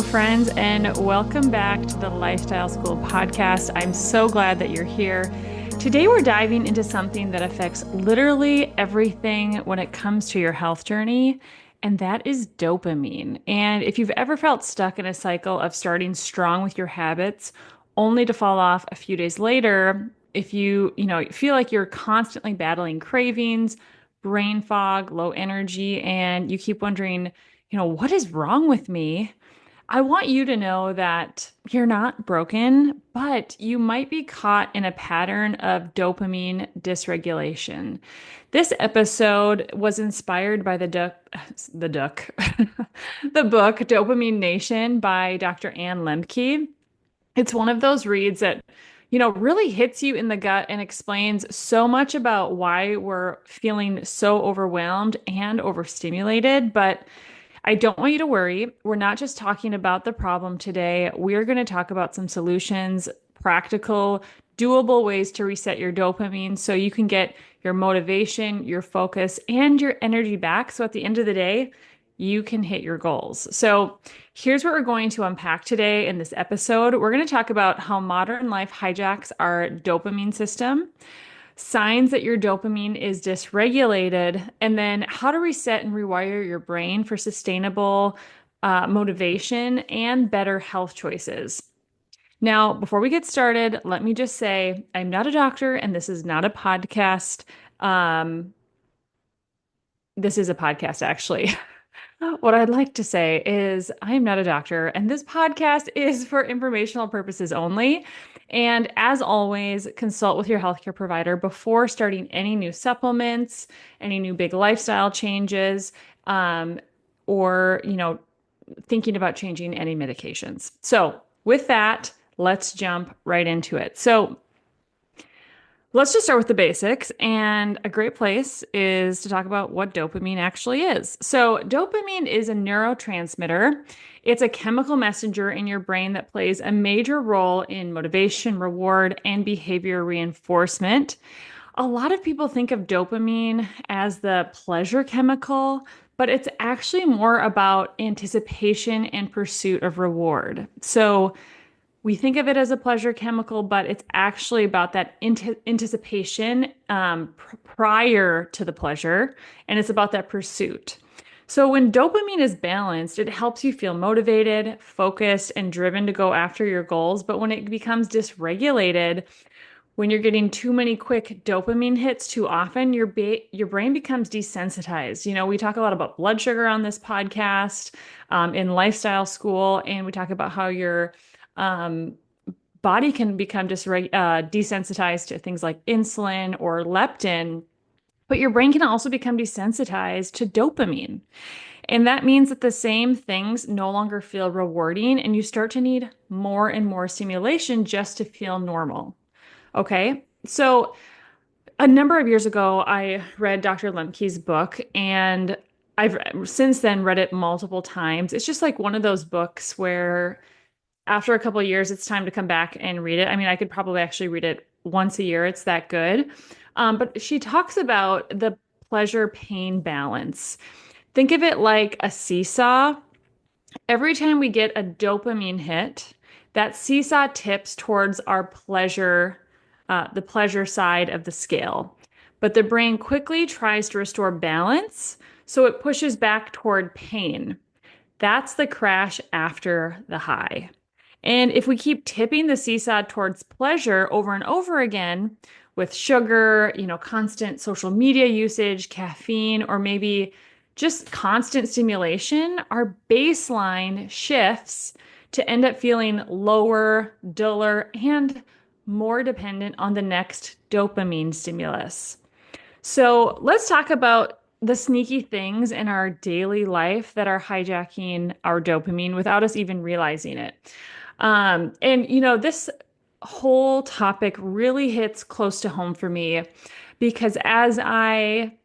friends, and welcome back to the Lifestyle School podcast. I'm so glad that you're here. Today, we're diving into something that affects literally everything when it comes to your health journey, and that is dopamine. And if you've ever felt stuck in a cycle of starting strong with your habits, only to fall off a few days later, if you feel like you're constantly battling cravings, brain fog, low energy, and you keep wondering, what is wrong with me? I want you to know that you're not broken, but you might be caught in a pattern of dopamine dysregulation. This episode was inspired by the book Dopamine Nation by Dr. Ann Lemke. It's one of those reads that, really hits you in the gut and explains so much about why we're feeling so overwhelmed and overstimulated. But I don't want you to worry. We're not just talking about the problem today. We're going to talk about some solutions, practical, doable ways to reset your dopamine so you can get your motivation, your focus, and your energy back. So at the end of the day, you can hit your goals. So here's what we're going to unpack today in this episode. We're going to talk about how modern life hijacks our dopamine system, signs that your dopamine is dysregulated, and then how to reset and rewire your brain for sustainable motivation and better health choices. Now, before we get started, let me just say I'm not a doctor and this is not a podcast. This is a podcast, actually. What I'd like to say is I am not a doctor, and this podcast is for informational purposes only. And as always, consult with your healthcare provider before starting any new supplements, any new big lifestyle changes, or, thinking about changing any medications. So with that, let's jump right into it. So let's just start with the basics. And a great place is to talk about what dopamine actually is. So, dopamine is a neurotransmitter. It's a chemical messenger in your brain that plays a major role in motivation, reward, and behavior reinforcement. A lot of people think of dopamine as the pleasure chemical, but it's actually more about anticipation and pursuit of reward. So, we think of it as a pleasure chemical, but it's actually about that anticipation prior to the pleasure, and it's about that pursuit. So when dopamine is balanced, it helps you feel motivated, focused, and driven to go after your goals. But when it becomes dysregulated, when you're getting too many quick dopamine hits too often, your brain becomes desensitized. We talk a lot about blood sugar on this podcast, in lifestyle school, and we talk about how your body can become desensitized to things like insulin or leptin, but your brain can also become desensitized to dopamine. And that means that the same things no longer feel rewarding, and you start to need more and more stimulation just to feel normal. Okay. So a number of years ago, I read Dr. Lemke's book, and I've since then read it multiple times. It's just like one of those books where after a couple of years, it's time to come back and read it. I mean, I could probably actually read it once a year. It's that good. But she talks about the pleasure pain balance. Think of it like a seesaw. Every time we get a dopamine hit, that seesaw tips towards our pleasure, the pleasure side of the scale. But the brain quickly tries to restore balance, so it pushes back toward pain. That's the crash after the high. And if we keep tipping the seesaw towards pleasure over and over again with sugar, constant social media usage, caffeine, or maybe just constant stimulation, our baseline shifts to end up feeling lower, duller, and more dependent on the next dopamine stimulus. So let's talk about the sneaky things in our daily life that are hijacking our dopamine without us even realizing it. This whole topic really hits close to home for me because as I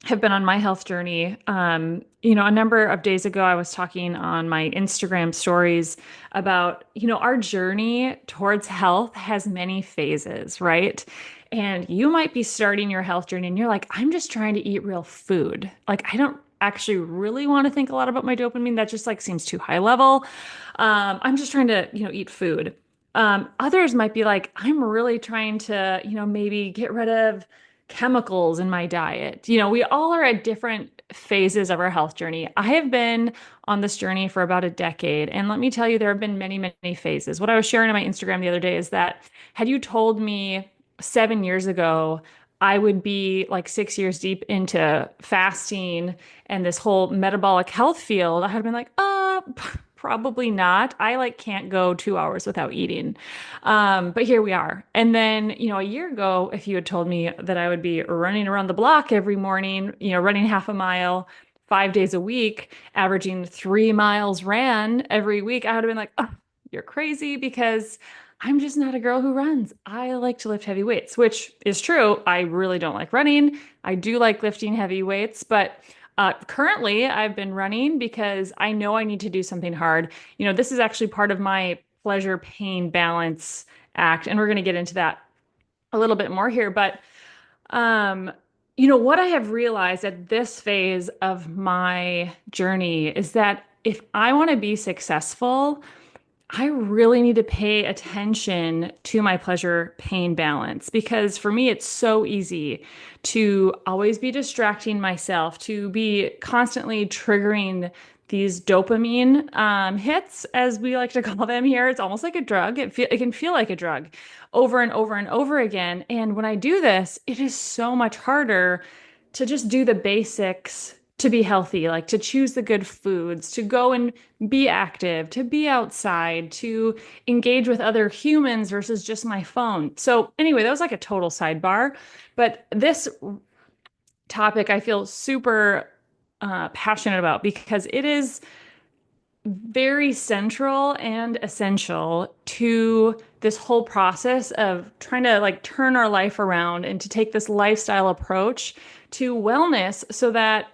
have been on my health journey, a number of days ago, I was talking on my Instagram stories about, our journey towards health has many phases, right? And you might be starting your health journey and you're like, I'm just trying to eat real food. Like, I don't actually really want to think a lot about my dopamine. That just like seems too high level. I'm just trying to, eat food. Others might be like, I'm really trying to, maybe get rid of chemicals in my diet. We all are at different phases of our health journey. I have been on this journey for about a decade. And let me tell you, there have been many, many phases. What I was sharing on my Instagram the other day is that had you told me 7 years ago, I would be like 6 years deep into fasting and this whole metabolic health field, I had been like, probably not. I like can't go 2 hours without eating. But here we are. And then, a year ago, if you had told me that I would be running around the block every morning, running half a mile, 5 days a week, averaging 3 miles ran every week, I would have been like, oh, you're crazy because I'm just not a girl who runs. I like to lift heavy weights, which is true. I really don't like running. I do like lifting heavy weights, but currently I've been running because I know I need to do something hard. This is actually part of my pleasure pain balance act, and we're going to get into that a little bit more here. But um, what I have realized at this phase of my journey is that if I want to be successful, I really need to pay attention to my pleasure pain balance because for me, it's so easy to always be distracting myself, to be constantly triggering these dopamine hits, as we like to call them here. It's almost like a drug. It can feel like a drug over and over and over again. And when I do this, it is so much harder to just do the basics to be healthy, like to choose the good foods, to go and be active, to be outside, to engage with other humans versus just my phone. So, anyway, that was like a total sidebar. But this topic I feel super passionate about because it is very central and essential to this whole process of trying to like turn our life around and to take this lifestyle approach to wellness so that,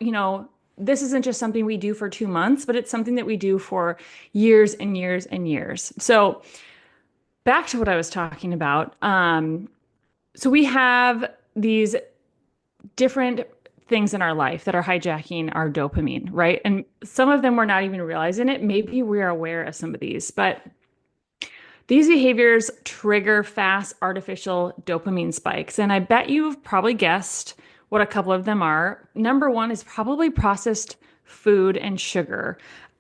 this isn't just something we do for 2 months, but it's something that we do for years and years and years. So back to what I was talking about. So we have these different things in our life that are hijacking our dopamine, right? And some of them we're not even realizing it. Maybe we're aware of some of these, but these behaviors trigger fast artificial dopamine spikes. And I bet you've probably guessed what a couple of them are. Number one is probably processed food and sugar.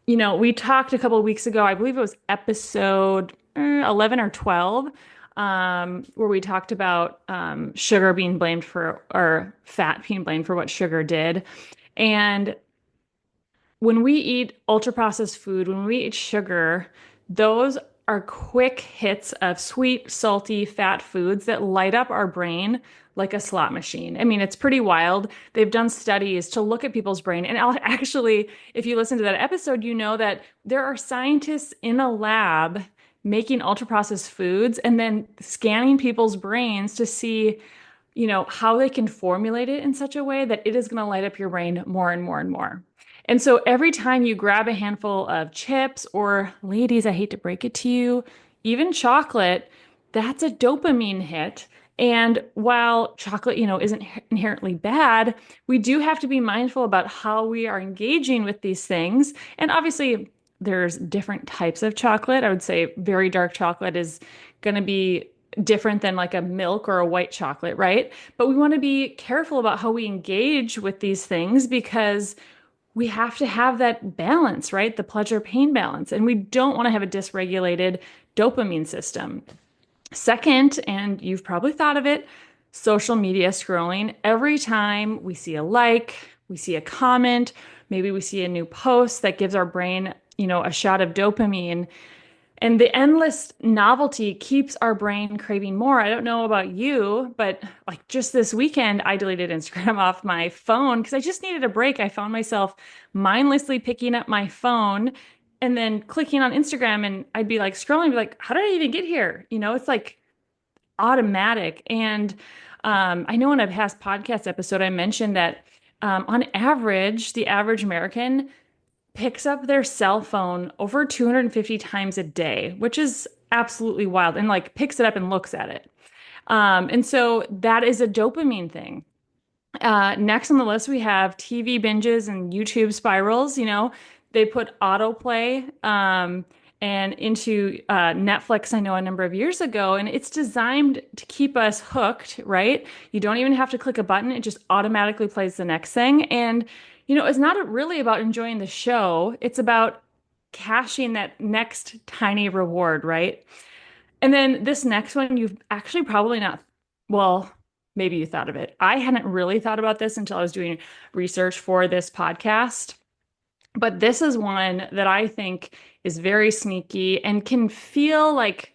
We talked a couple of weeks ago, I believe it was episode 11 or 12, where we talked about sugar being blamed for, or fat being blamed for what sugar did. And when we eat ultra processed food, when we eat sugar, those are quick hits of sweet, salty, fat foods that light up our brain like a slot machine. I mean, it's pretty wild. They've done studies to look at people's brain. And I'll actually, if you listen to that episode, you know that there are scientists in a lab making ultra processed foods and then scanning people's brains to see how they can formulate it in such a way that it is going to light up your brain more and more and more. And so every time you grab a handful of chips, or ladies, I hate to break it to you, even chocolate, that's a dopamine hit. And while chocolate, isn't inherently bad, we do have to be mindful about how we are engaging with these things. And obviously, there's different types of chocolate. I would say very dark chocolate is going to be different than like a milk or a white chocolate, right? But we want to be careful about how we engage with these things because we have to have that balance, right? The pleasure pain balance. And we don't want to have a dysregulated dopamine system. Second, and you've probably thought of it, social media scrolling. Every time we see a like, we see a comment, maybe we see a new post that gives our brain, a shot of dopamine. And the endless novelty keeps our brain craving more. I don't know about you, but like just this weekend, I deleted Instagram off my phone because I just needed a break. I found myself mindlessly picking up my phone and then clicking on Instagram, and I'd be like scrolling, be like, how did I even get here? It's like automatic. And I know in a past podcast episode, I mentioned that on average, the average American picks up their cell phone over 250 times a day, which is absolutely wild, and like picks it up and looks at it. And so that is a dopamine thing. Next on the list, we have TV binges and YouTube spirals. They put autoplay and into Netflix, I know a number of years ago, and it's designed to keep us hooked, right? You don't even have to click a button, it just automatically plays the next thing. And, it's not really about enjoying the show, it's about cashing that next tiny reward, right? And then this next one, you've actually probably not, well, maybe you thought of it. I hadn't really thought about this until I was doing research for this podcast. But this is one that I think is very sneaky and can feel like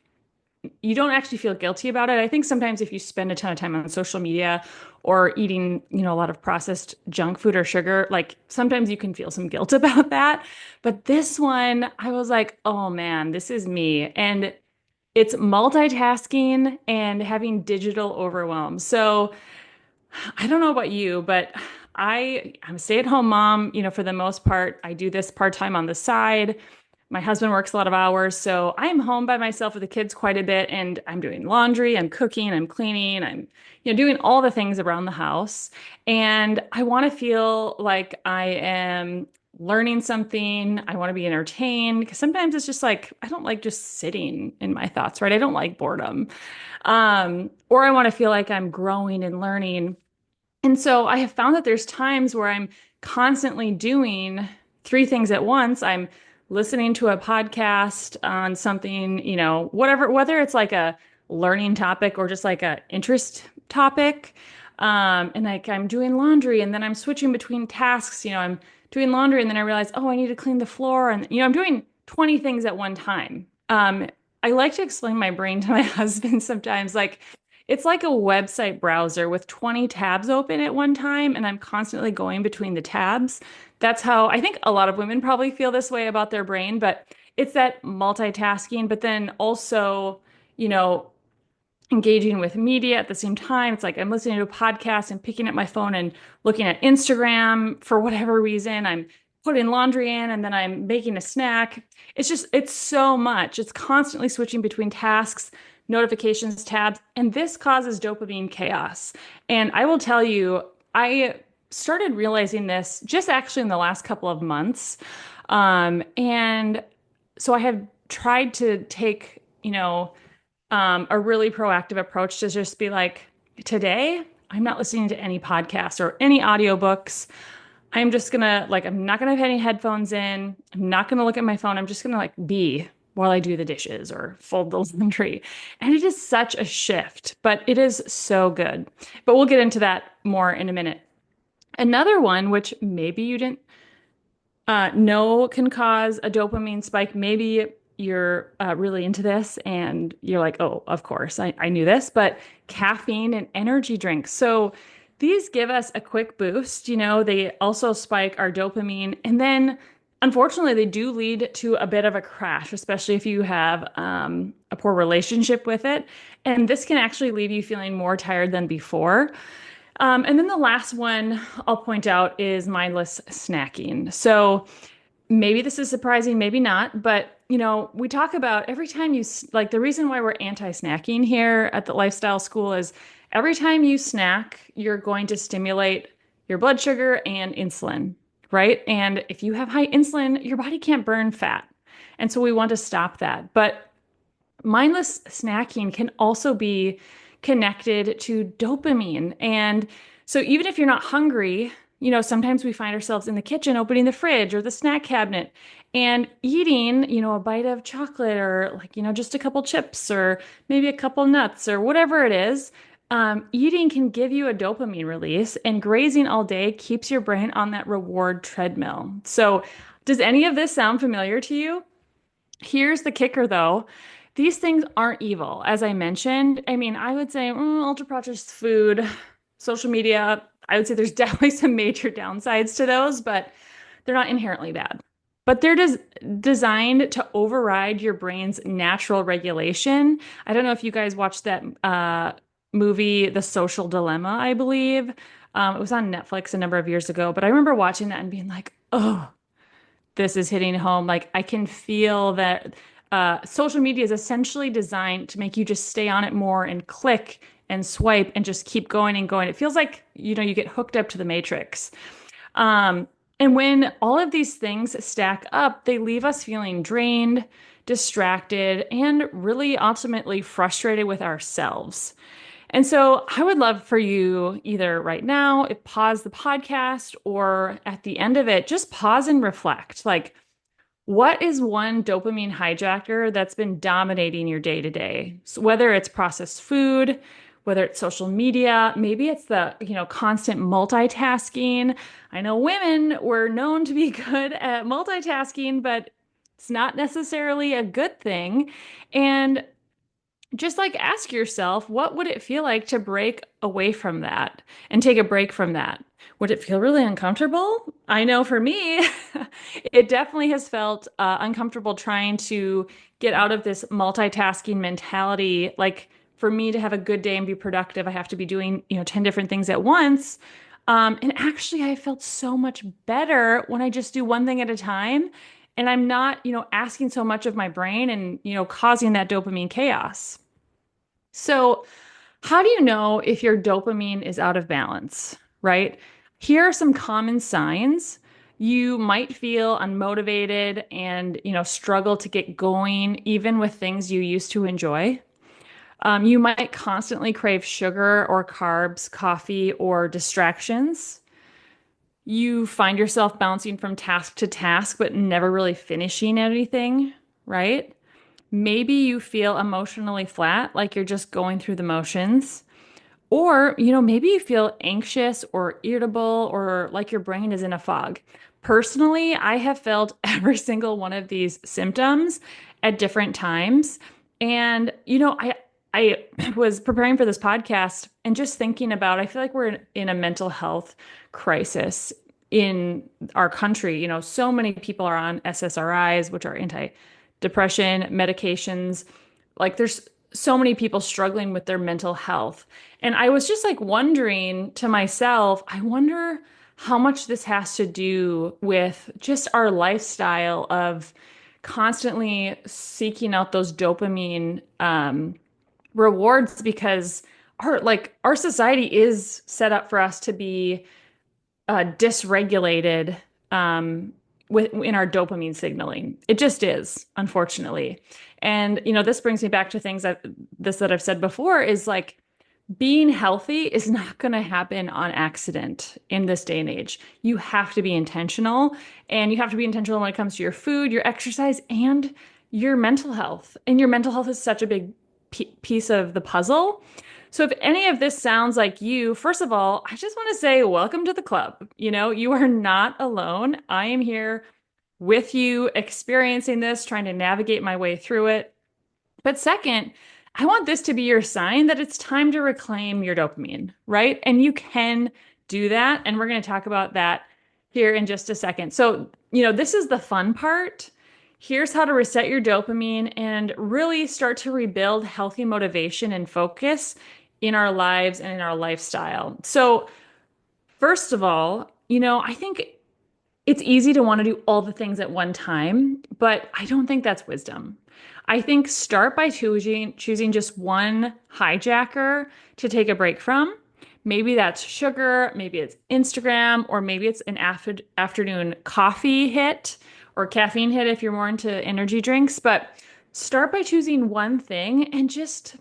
you don't actually feel guilty about it. I think sometimes if you spend a ton of time on social media or eating, a lot of processed junk food or sugar, like sometimes you can feel some guilt about that. But this one, I was like, oh man, this is me. And it's multitasking and having digital overwhelm. So I don't know about you, but I'm a stay-at-home mom, for the most part. I do this part-time on the side. My husband works a lot of hours, so I'm home by myself with the kids quite a bit, and I'm doing laundry, I'm cooking, I'm cleaning, I'm, doing all the things around the house. And I want to feel like I am learning something. I want to be entertained because sometimes it's just like I don't like just sitting in my thoughts, right? I don't like boredom. Or I want to feel like I'm growing and learning. And so I have found that there's times where I'm constantly doing three things at once. I'm listening to a podcast on something, whatever, whether it's like a learning topic or just like a interest topic. And like I'm doing laundry and then I'm switching between tasks. I'm doing laundry and then I realize, oh, I need to clean the floor. And, I'm doing 20 things at one time. I like to explain my brain to my husband sometimes, like, it's like a website browser with 20 tabs open at one time, and I'm constantly going between the tabs. That's how I think a lot of women probably feel this way about their brain, but it's that multitasking, but then also, you know, engaging with media at the same time. It's like I'm listening to a podcast and picking up my phone and looking at Instagram for whatever reason. I'm putting laundry in and then I'm making a snack. It's so much. It's constantly switching between tasks, notifications, tabs, and this causes dopamine chaos. And I will tell you, I started realizing this just actually in the last couple of months. And so I have tried to take, a really proactive approach to just be like, today, I'm not listening to any podcasts or any audiobooks. I'm just gonna, like, I'm not gonna have any headphones in. I'm not gonna look at my phone. I'm just gonna, like, be while I do the dishes or fold the laundry. And it is such a shift, but it is so good. But we'll get into that more in a minute. Another one, which maybe you didn't know can cause a dopamine spike. Maybe you're really into this and you're like, oh, of course, I knew this, but caffeine and energy drinks. So these give us a quick boost. They also spike our dopamine. And then unfortunately, they do lead to a bit of a crash, especially if you have a poor relationship with it. And this can actually leave you feeling more tired than before. And then the last one I'll point out is mindless snacking. So maybe this is surprising, maybe not, but we talk about every time like the reason why we're anti-snacking here at the lifestyle school is every time you snack, you're going to stimulate your blood sugar and insulin, right? And if you have high insulin, your body can't burn fat. And so we want to stop that. But mindless snacking can also be connected to dopamine. And so even if you're not hungry, sometimes we find ourselves in the kitchen opening the fridge or the snack cabinet and eating, a bite of chocolate or like, just a couple chips or maybe a couple nuts or whatever it is. Eating can give you a dopamine release, and grazing all day keeps your brain on that reward treadmill. So, does any of this sound familiar to you? Here's the kicker though. These things aren't evil. As I mentioned, I mean, I would say ultra processed food, social media, I would say there's definitely some major downsides to those, but they're not inherently bad. But they're designed to override your brain's natural regulation. I don't know if you guys watched that movie, The Social Dilemma, I believe. It was on Netflix a number of years ago, but I remember watching that and being like, oh, this is hitting home. Like I can feel that social media is essentially designed to make you just stay on it more and click and swipe and just keep going and going. It feels like, you get hooked up to the matrix. Um, and when all of these things stack up, they leave us feeling drained, distracted, and really ultimately frustrated with ourselves. And so I would love for you either right now, pause the podcast, or at the end of it, just pause and reflect. Like, what is one dopamine hijacker that's been dominating your day to day? So whether it's processed food, whether it's social media, maybe it's the, constant multitasking. I know women were known to be good at multitasking, but it's not necessarily a good thing. And just like ask yourself, what would it feel like to break away from that and take a break from that? Would it feel really uncomfortable? I know for me, it definitely has felt uncomfortable trying to get out of this multitasking mentality. Like for me to have a good day and be productive, I have to be doing, 10 different things at once. And actually, I felt so much better when I just do one thing at a time. And I'm not, asking so much of my brain and, causing that dopamine chaos. So, how do you know if your dopamine is out of balance, right? Here are some common signs. You might feel unmotivated and, struggle to get going even with things you used to enjoy. You might constantly crave sugar or carbs, coffee, or distractions. You find yourself bouncing from task to task, but never really finishing anything, right? Maybe you feel emotionally flat, like you're just going through the motions. Or, maybe you feel anxious or irritable or like your brain is in a fog. Personally, I have felt every single one of these symptoms at different times. And, I was preparing for this podcast and just thinking about, I feel like we're in a mental health crisis in our country. So many people are on SSRIs, which are anti-depression medications. Like there's so many people struggling with their mental health. And I was just like wondering to myself, I wonder how much this has to do with just our lifestyle of constantly seeking out those dopamine rewards because our society is set up for us to be dysregulated in our dopamine signaling. It just is, unfortunately. And this brings me back to things that I've said before is like being healthy is not going to happen on accident in this day and age. You have to be intentional, and you have to be intentional when it comes to your food, your exercise, and your mental health. And your mental health is such a big piece of the puzzle. So if any of this sounds like you, first of all, I just want to say welcome to the club. You are not alone. I am here with you experiencing this, trying to navigate my way through it. But second, I want this to be your sign that it's time to reclaim your dopamine, right? And you can do that. And we're going to talk about that here in just a second. So, this is the fun part. Here's how to reset your dopamine and really start to rebuild healthy motivation and focus in our lives and in our lifestyle. So, first of all, I think it's easy to want to do all the things at one time, but I don't think that's wisdom. I think start by choosing just one hijacker to take a break from. Maybe that's sugar, maybe it's Instagram, or maybe it's an afternoon coffee hit or caffeine hit if you're more into energy drinks. But start by choosing one thing and just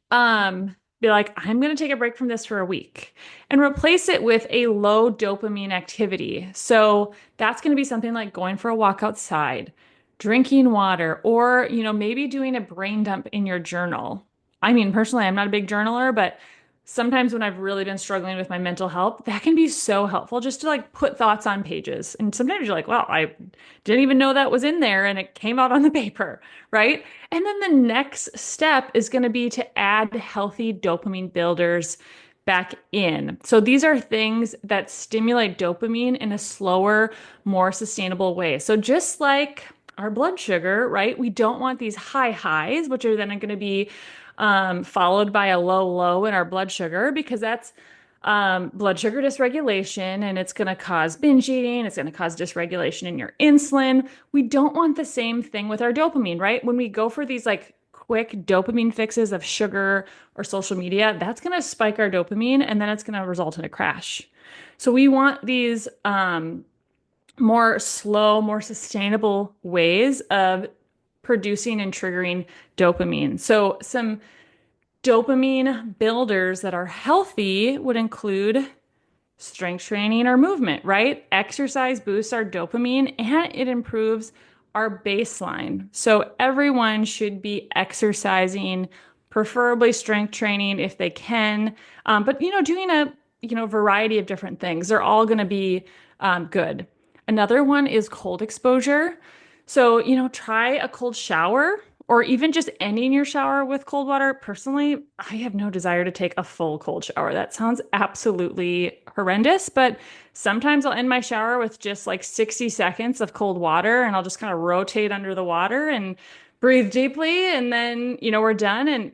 be like, I'm going to take a break from this for a week and replace it with a low dopamine activity. So that's going to be something like going for a walk outside, drinking water, or, maybe doing a brain dump in your journal. I mean, personally, I'm not a big journaler, but sometimes when I've really been struggling with my mental health, that can be so helpful just to like put thoughts on pages. And sometimes you're like, wow, I didn't even know that was in there and it came out on the paper, right? And then the next step is going to be to add healthy dopamine builders back in. So these are things that stimulate dopamine in a slower, more sustainable way. So just like our blood sugar, right? We don't want these high highs, which are then going to be followed by a low low in our blood sugar because that's blood sugar dysregulation and it's going to cause binge eating. It's going to cause dysregulation in your insulin. We don't want the same thing with our dopamine, right? When we go for these like quick dopamine fixes of sugar or social media, that's going to spike our dopamine and then it's going to result in a crash. So we want these more slow, more sustainable ways of producing and triggering dopamine. So some dopamine builders that are healthy would include strength training or movement, right? Exercise boosts our dopamine and it improves our baseline. So everyone should be exercising, preferably strength training if they can. But doing a variety of different things. They're all going to be good. Another one is cold exposure. So, try a cold shower or even just ending your shower with cold water. Personally, I have no desire to take a full cold shower. That sounds absolutely horrendous, but sometimes I'll end my shower with just like 60 seconds of cold water and I'll just kind of rotate under the water and breathe deeply. And then, we're done. And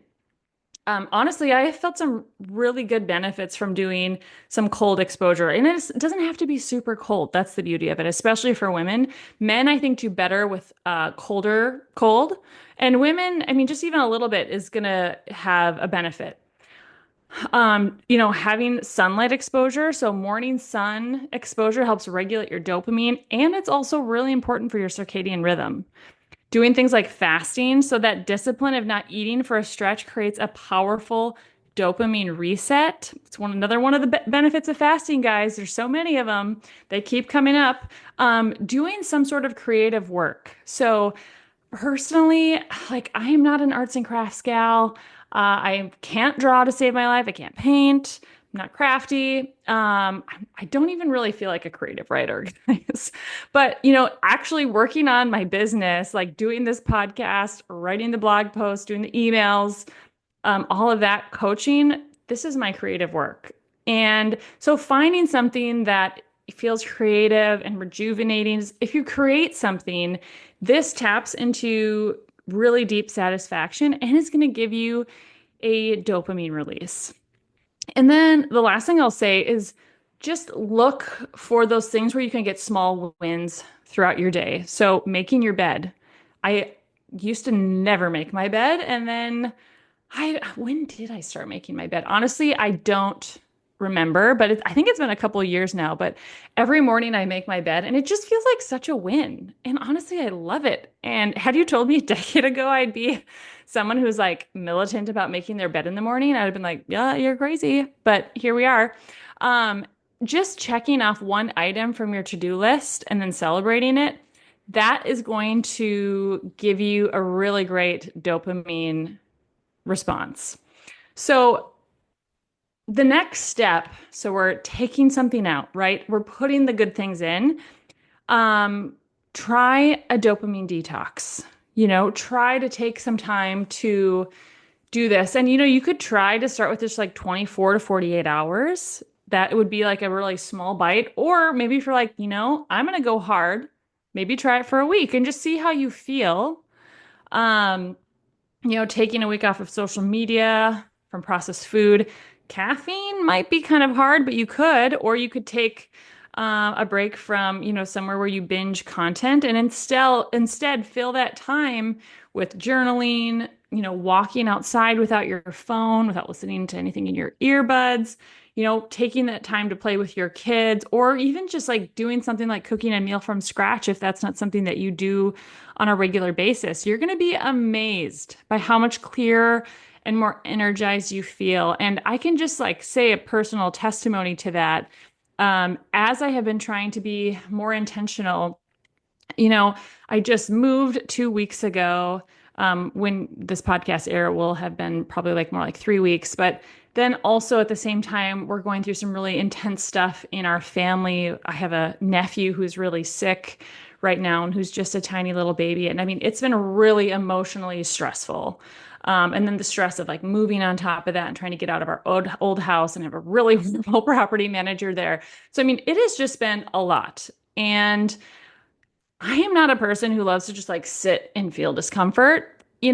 honestly, I have felt some really good benefits from doing some cold exposure. And it doesn't have to be super cold. That's the beauty of it, especially for women. Men, I think, do better with colder cold. And women, I mean, just even a little bit is going to have a benefit. Having sunlight exposure, so morning sun exposure helps regulate your dopamine, and it's also really important for your circadian rhythm. Doing things like fasting, so that discipline of not eating for a stretch creates a powerful dopamine reset. It's another one of the benefits of fasting, guys. There's so many of them. They keep coming up. Doing some sort of creative work. So personally, like I am not an arts and crafts gal. I can't draw to save my life. I can't paint. I'm not crafty. I don't even really feel like a creative writer, guys. But, actually working on my business, like doing this podcast, writing the blog post, doing the emails, all of that coaching, this is my creative work. And so finding something that feels creative and rejuvenating, if you create something, this taps into really deep satisfaction and is going to give you a dopamine release. And then the last thing I'll say is just look for those things where you can get small wins throughout your day. So making your bed. I used to never make my bed, and then when did I start making my bed? Honestly, I don't remember, but I think it's been a couple of years now. But every morning I make my bed and it just feels like such a win. And honestly, I love it. And had you told me a decade ago I'd be someone who's like militant about making their bed in the morning, I'd have been like, yeah, you're crazy. But here we are. Um, just checking off one item from your to-do list and then celebrating it, that is going to give you a really great dopamine response. So the next step, so we're taking something out, right? We're putting the good things in. Try a dopamine detox. Try to take some time to do this. And you could try to start with just like 24 to 48 hours. That would be like a really small bite. Or maybe if you're like, I'm gonna go hard, maybe try it for a week and just see how you feel. Um, taking a week off of social media, from processed food. Caffeine might be kind of hard, but or you could take a break from, somewhere where you binge content and instead fill that time with journaling, walking outside without your phone, without listening to anything in your earbuds, taking that time to play with your kids, or even just like doing something like cooking a meal from scratch if that's not something that you do on a regular basis. You're going to be amazed by how much clearer and more energized you feel. And I can just like say a personal testimony to that. As I have been trying to be more intentional, I just moved 2 weeks ago. When this podcast air will have been probably like more like 3 weeks, but then also at the same time, we're going through some really intense stuff in our family. I have a nephew who's really sick right now and who's just a tiny little baby. And I mean, it's been really emotionally stressful. And then the stress of like moving on top of that and trying to get out of our old house and have a really horrible property manager there. So, I mean, it has just been a lot. And I am not a person who loves to just like sit and feel discomfort. I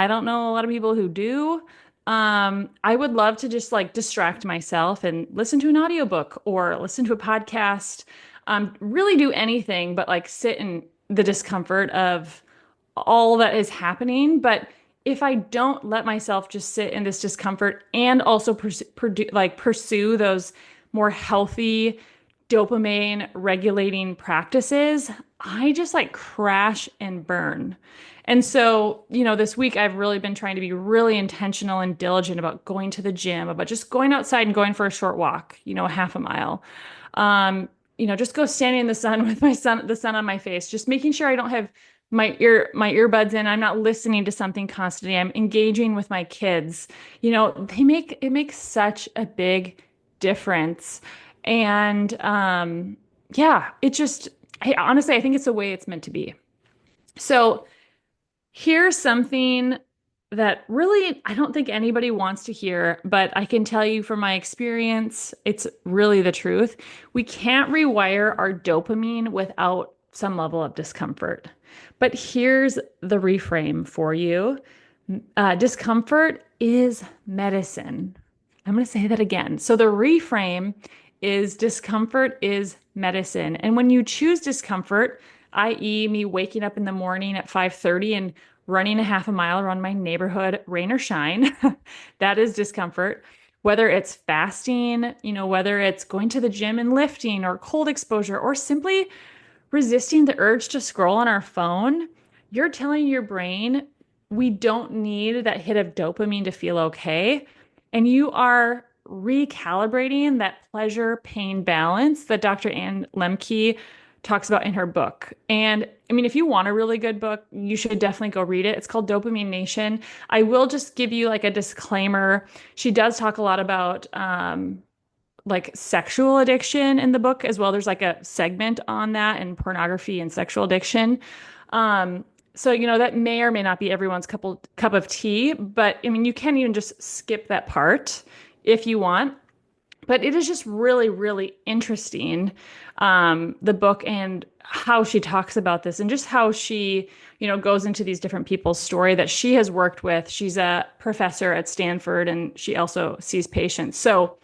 don't know a lot of people who do. I would love to just like distract myself and listen to an audiobook or listen to a podcast. Really do anything but like sit in the discomfort of all that is happening. But if I don't let myself just sit in this discomfort and also pursue those more healthy dopamine regulating practices, I just like crash and burn. And so, this week I've really been trying to be really intentional and diligent about going to the gym, about just going outside and going for a short walk, a half a mile. Um, just go standing in the sun with the sun on my face, just making sure I don't have my earbuds in. I'm not listening to something constantly. I'm engaging with my kids. It makes such a big difference. And yeah, honestly, I think it's the way it's meant to be. So here's something that really I don't think anybody wants to hear, but I can tell you from my experience, it's really the truth. We can't rewire our dopamine without some level of discomfort. But here's the reframe for you. Discomfort is medicine. I'm going to say that again. So the reframe is discomfort is medicine. And when you choose discomfort, i.e., me waking up in the morning at 5:30 and running a half a mile around my neighborhood, rain or shine, that is discomfort. Whether it's fasting, whether it's going to the gym and lifting or cold exposure or simply resisting the urge to scroll on our phone, you're telling your brain we don't need that hit of dopamine to feel okay. And you are recalibrating that pleasure pain balance that Dr. Ann Lemke talks about in her book. And I mean, if you want a really good book, you should definitely go read it. It's called Dopamine Nation. I will just give you like a disclaimer. She does talk a lot about like sexual addiction in the book as well. There's like a segment on that and pornography and sexual addiction. So that may or may not be everyone's cup of tea, but I mean you can even just skip that part if you want. But it is just really, really interesting, the book and how she talks about this and just how she, goes into these different people's story that she has worked with. She's a professor at Stanford and she also sees patients. So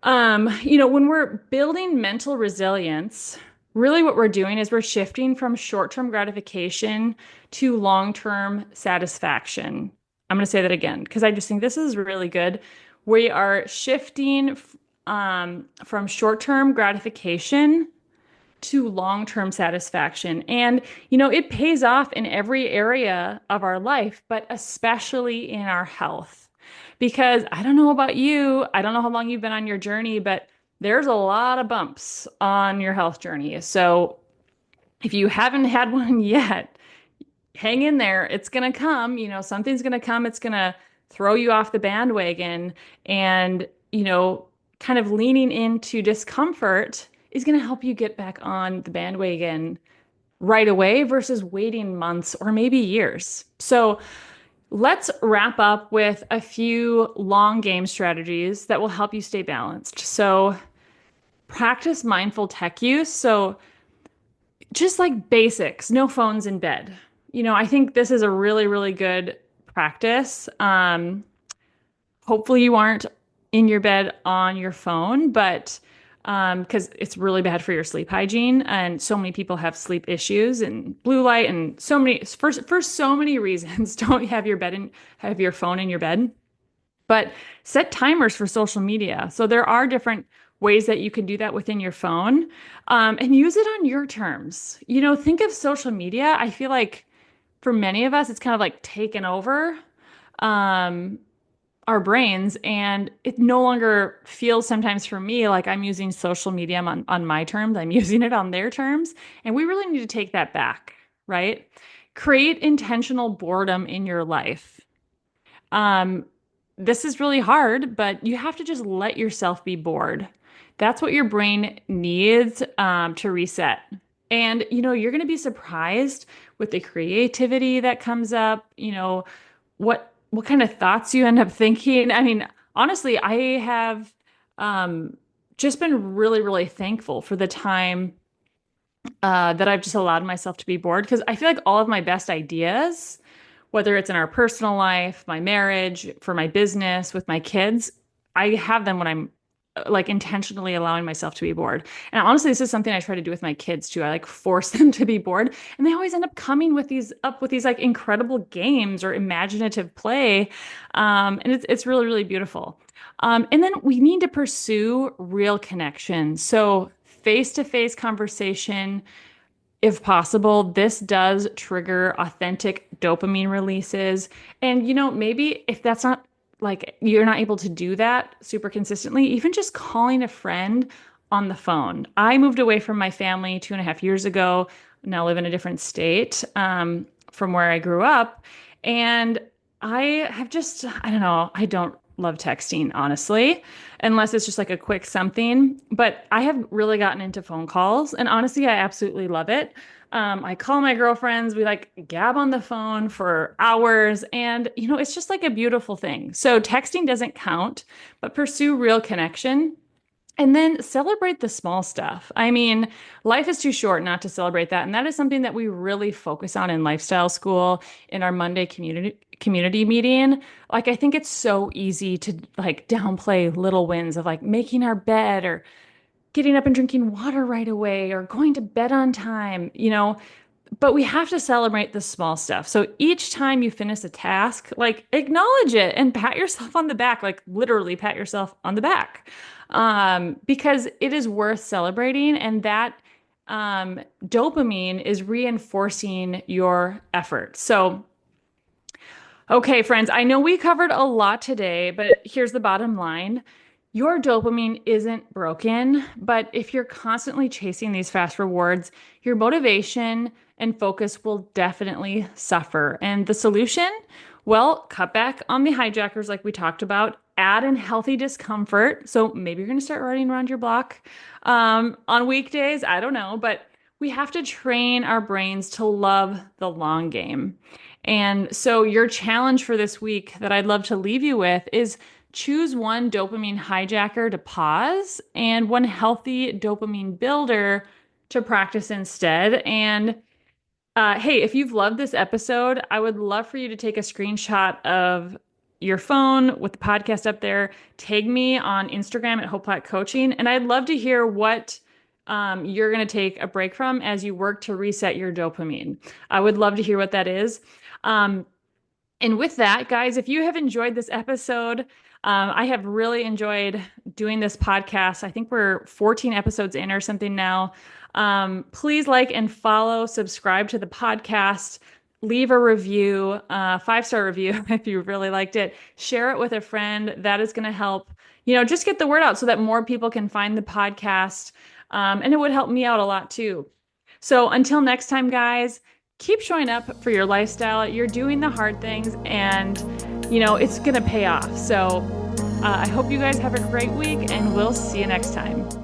when we're building mental resilience, really what we're doing is we're shifting from short-term gratification to long-term satisfaction. I'm going to say that again because I just think this is really good. We are shifting from short-term gratification to long-term satisfaction. And, it pays off in every area of our life, but especially in our health. Because I don't know about you, I don't know how long you've been on your journey, but there's a lot of bumps on your health journey. So if you haven't had one yet, hang in there. It's going to come, something's going to come. It's going to throw you off the bandwagon. And, kind of leaning into discomfort is going to help you get back on the bandwagon right away versus waiting months or maybe years. So let's wrap up with a few long game strategies that will help you stay balanced. So practice mindful tech use. So just like basics, no phones in bed. I think this is a really, really good practice. Hopefully you aren't in your bed on your phone, but because it's really bad for your sleep hygiene. And so many people have sleep issues and blue light and for so many reasons, don't have your phone in your bed. But set timers for social media. So there are different ways that you can do that within your phone, and use it on your terms. Think of social media. I feel like for many of us, it's kind of like taken over our brains, and it no longer feels sometimes for me like I'm using social media on my terms. I'm using it on their terms. And we really need to take that back, right? Create intentional boredom in your life. Um, this is really hard, but you have to just let yourself be bored. That's what your brain needs to reset. And, you're going to be surprised with the creativity that comes up, what kind of thoughts you end up thinking. I mean, honestly, I have just been really, really thankful for the time that I've just allowed myself to be bored because I feel like all of my best ideas, whether it's in our personal life, my marriage, for my business, with my kids, I have them when I'm like intentionally allowing myself to be bored. And honestly, this is something I try to do with my kids too. I like force them to be bored, and they always end up coming with these like incredible games or imaginative play. And it's really, really beautiful. And then we need to pursue real connection. So face-to-face conversation, if possible. This does trigger authentic dopamine releases. And, maybe if that's not like you're not able to do that super consistently, even just calling a friend on the phone. I moved away from my family 2.5 years ago, now live in a different state from where I grew up. And I don't know, I don't love texting, honestly, unless it's just like a quick something. But I have really gotten into phone calls, and honestly, I absolutely love it. I call my girlfriends, we like gab on the phone for hours, and it's just like a beautiful thing. So texting doesn't count, but pursue real connection. And then celebrate the small stuff. I mean, life is too short not to celebrate that. And that is something that we really focus on in lifestyle school in our Monday community meeting. Like, I think it's so easy to like downplay little wins of like making our bed or getting up and drinking water right away or going to bed on time. But we have to celebrate the small stuff. So each time you finish a task, like acknowledge it and pat yourself on the back, like literally pat yourself on the back. Because it is worth celebrating, and that dopamine is reinforcing your effort. So, okay, friends, I know we covered a lot today, but here's the bottom line. Your dopamine isn't broken, but if you're constantly chasing these fast rewards, your motivation and focus will definitely suffer. And the solution? Well, cut back on the hijackers like we talked about, add in healthy discomfort. So maybe you're going to start running around your block on weekdays. I don't know, but we have to train our brains to love the long game. And so your challenge for this week that I'd love to leave you with is choose one dopamine hijacker to pause and one healthy dopamine builder to practice instead. And hey, if you've loved this episode, I would love for you to take a screenshot of your phone with the podcast up there. Tag me on Instagram at Hope Platt Coaching, and I'd love to hear what you're going to take a break from as you work to reset your dopamine. I would love to hear what that is. And with that, guys, if you have enjoyed this episode, I have really enjoyed doing this podcast. I think we're 14 episodes in or something now. Please like and follow, subscribe to the podcast, leave a review, 5-star review if you really liked it. Share it with a friend. That is going to help, just get the word out so that more people can find the podcast. And it would help me out a lot too. So until next time, guys, keep showing up for your lifestyle. You're doing the hard things, and it's going to pay off. So I hope you guys have a great week, and we'll see you next time.